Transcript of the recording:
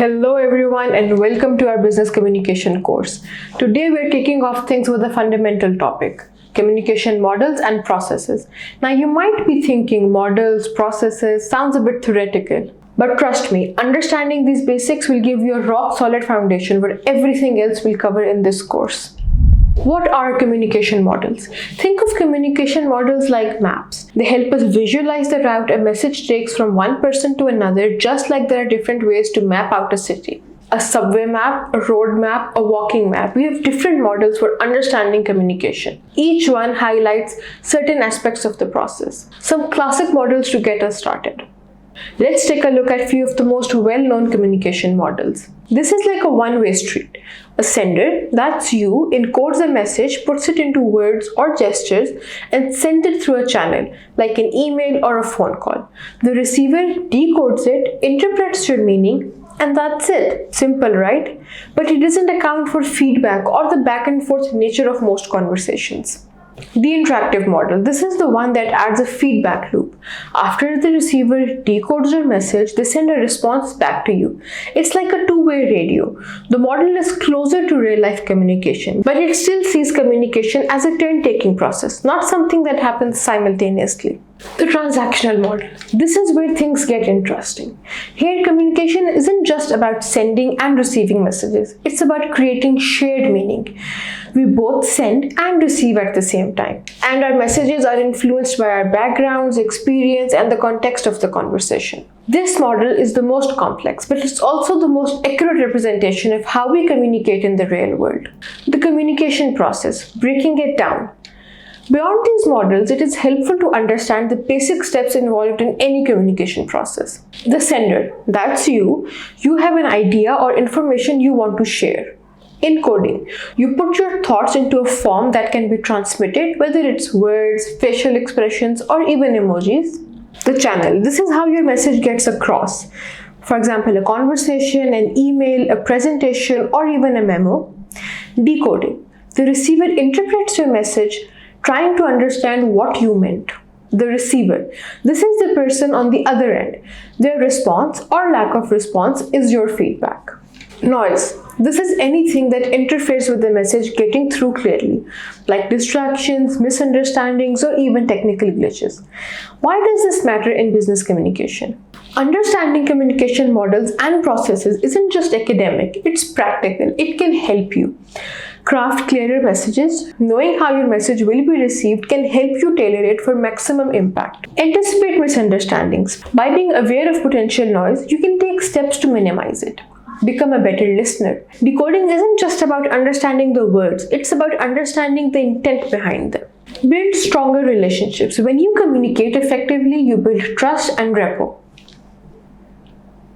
Hello everyone and welcome to our business communication course. Today we're kicking off things with a fundamental topic, communication models and processes. Now you might be thinking models, processes sounds a bit theoretical, but trust me, understanding these basics will give you a rock solid foundation where everything else will cover in this course. What are communication models? Think of communication models like maps. They help us visualize the route a message takes from one person to another, just like there are different ways to map out a city. A subway map, a road map, a walking map. We have different models for understanding communication. Each one highlights certain aspects of the process. Some classic models to get us started. Let's take a look at a few of the most well-known communication models. This is like a one-way street. A sender, that's you, encodes a message, puts it into words or gestures, and sends it through a channel, like an email or a phone call. The receiver decodes it, interprets your meaning, and that's it. Simple, right? But it doesn't account for feedback or the back and forth nature of most conversations. The interactive model. This is the one that adds a feedback loop. After the receiver decodes your message, they send a response back to you. It's like a two-way radio. The model is closer to real-life communication, but it still sees communication as a turn-taking process, not something that happens simultaneously. The transactional model. This is where things get interesting. Here, communication isn't just about sending and receiving messages. It's about creating shared meaning. We both send and receive at the same time. And our messages are influenced by our backgrounds, experience, and the context of the conversation. This model is the most complex, but it's also the most accurate representation of how we communicate in the real world. The communication process, breaking it down. Beyond these models, it is helpful to understand the basic steps involved in any communication process. The sender, that's you. You have an idea or information you want to share. Encoding, you put your thoughts into a form that can be transmitted, whether it's words, facial expressions, or even emojis. The channel, this is how your message gets across. For example, a conversation, an email, a presentation, or even a memo. Decoding, the receiver interprets your message, trying to understand what you meant. The receiver. This is the person on the other end. Their response or lack of response is your feedback. Noise. This is anything that interferes with the message getting through clearly, like distractions, misunderstandings, or even technical glitches. Why does this matter in business communication? Understanding communication models and processes isn't just academic, it's practical. It can help you craft clearer messages. Knowing how your message will be received can help you tailor it for maximum impact. Anticipate misunderstandings. By being aware of potential noise, you can take steps to minimize it. Become a better listener. Decoding isn't just about understanding the words, it's about understanding the intent behind them. Build stronger relationships. When you communicate effectively, you build trust and rapport.